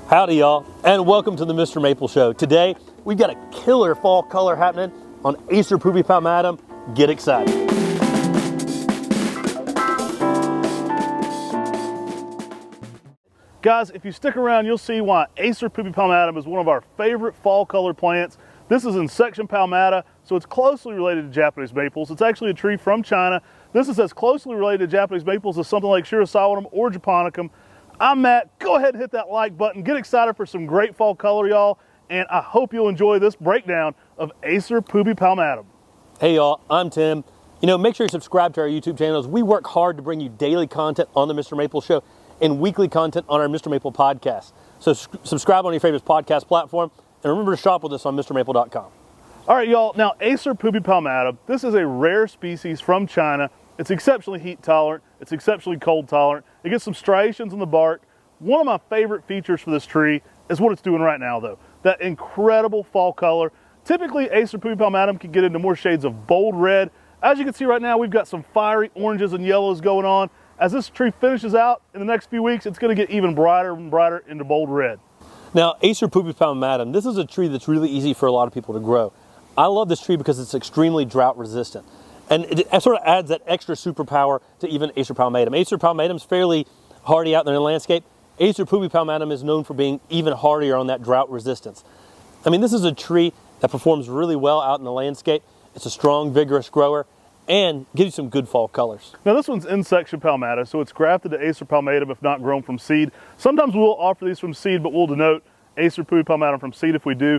Howdy y'all, and welcome to the Mr. Maple Show. Today, we've got a killer fall color happening on Acer Pubipalmatum. Get excited. Guys, if you stick around, you'll see why Acer Pubipalmatum is one of our favorite fall color plants. This is in section palmata, so it's closely related to Japanese maples. It's actually a tree from China. This is as closely related to Japanese maples as something like Shirasawatum or Japonicum. I'm Matt. Go ahead and hit that like button. Get excited for some great fall color, y'all. And I hope you'll enjoy this breakdown of Acer Pubipalmatum. Hey y'all, I'm Tim. Make sure you subscribe to our YouTube channels. We work hard to bring you daily content on the Mr. Maple Show and weekly content on our Mr. Maple podcast. So subscribe on your favorite podcast platform and remember to shop with us on MrMaple.com. All right, y'all. Now, Acer Pubipalmatum, this is a rare species from China. It's exceptionally heat tolerant. It's exceptionally cold tolerant. It gets some striations in the bark. One of my favorite features for this tree is what it's doing right now, though. That incredible fall color. Typically, Acer Pubipalmatum can get into more shades of bold red. As you can see right now, we've got some fiery oranges and yellows going on. As this tree finishes out in the next few weeks, it's going to get even brighter and brighter into bold red. Now, Acer Pubipalmatum, this is a tree that's really easy for a lot of people to grow. I love this tree because it's extremely drought resistant. And it sort of adds that extra superpower to even Acer Palmatum. Acer Palmatum is fairly hardy out there in the landscape. Acer Pubipalmatum is known for being even hardier on that drought resistance. I mean, this is a tree that performs really well out in the landscape. It's a strong, vigorous grower and gives you some good fall colors. Now this one's in section palmata, so it's grafted to Acer Palmatum if not grown from seed. Sometimes we'll offer these from seed, but we'll denote Acer Pubipalmatum from seed if we do.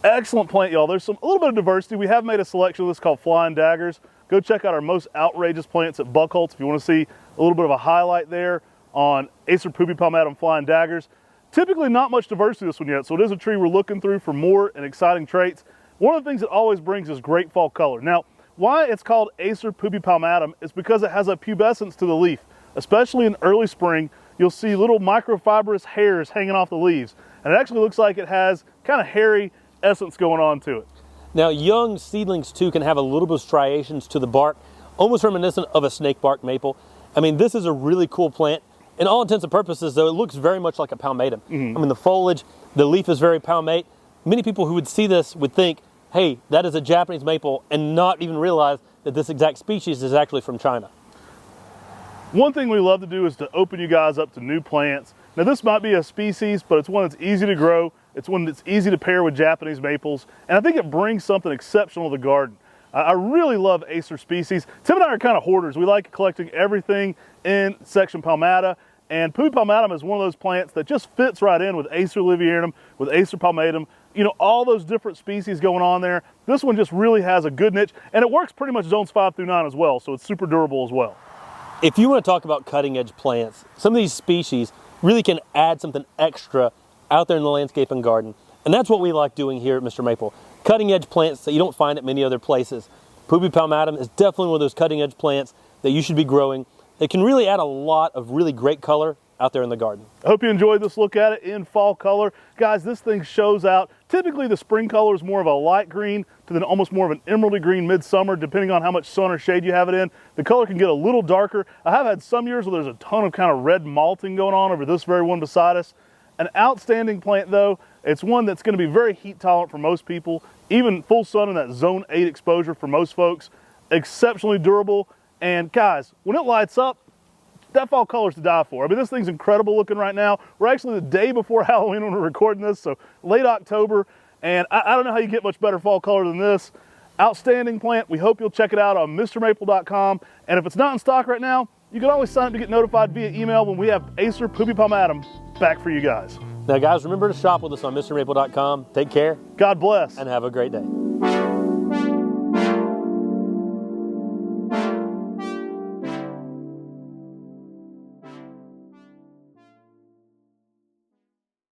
Excellent plant, y'all. There's a little bit of diversity. We have made a selection of this called Flying Daggers. Go check out our most outrageous plants at Buckholz if you want to see a little bit of a highlight there on Acer Pubipalmatum Flying Daggers. Typically not much diversity in this one yet, so it is a tree we're looking through for more and exciting traits. One of the things it always brings is great fall color. Now, why it's called Acer Pubipalmatum is because it has a pubescence to the leaf. Especially in early spring, you'll see little microfibrous hairs hanging off the leaves. And it actually looks like it has kind of hairy essence going on to it. Now, young seedlings too can have a little bit of striations to the bark, almost reminiscent of a snake bark maple. I mean, this is a really cool plant. In all intents and purposes, though, it looks very much like a palmatum. I mean, the foliage, the leaf is very palmate. Many people who would see this would think, hey, that is a Japanese maple, and not even realize that this exact species is actually from China. One thing we love to do is to open you guys up to new plants. Now, this might be a species, but it's one that's easy to grow. It's one that's easy to pair with Japanese maples, and I think it brings something exceptional to the garden. I really love Acer species. Tim and I are kind of hoarders. We like collecting everything in section palmata, and Pubipalmatum is one of those plants that just fits right in with Acer livianum, with Acer palmatum, all those different species going on there. This one just really has a good niche, and it works pretty much zones 5 through 9 as well, so it's super durable as well. If you want to talk about cutting edge plants, some of these species really can add something extra out there in the landscape and garden. And that's what we like doing here at Mr. Maple. Cutting edge plants that you don't find at many other places. Pubipalmatum is definitely one of those cutting edge plants that you should be growing. They can really add a lot of really great color out there in the garden. I hope you enjoyed this look at it in fall color. Guys, this thing shows out. Typically the spring color is more of a light green to then almost more of an emeraldy green midsummer, depending on how much sun or shade you have it in. The color can get a little darker. I have had some years where there's a ton of kind of red malting going on over this very one beside us. An outstanding plant though. It's one that's going to be very heat tolerant for most people, even full sun in that zone 8 exposure for most folks. Exceptionally durable. And guys, when it lights up, that fall color is to die for. I mean, this thing's incredible looking right now. We're actually the day before Halloween when we're recording this, so late October. And I don't know how you get much better fall color than this. Outstanding plant. We hope you'll check it out on MrMaple.com. And if it's not in stock right now, you can always sign up to get notified via email when we have Acer Pubipalmatum back for you guys. Now guys, remember to shop with us on MrMaple.com. Take care. God bless. And have a great day.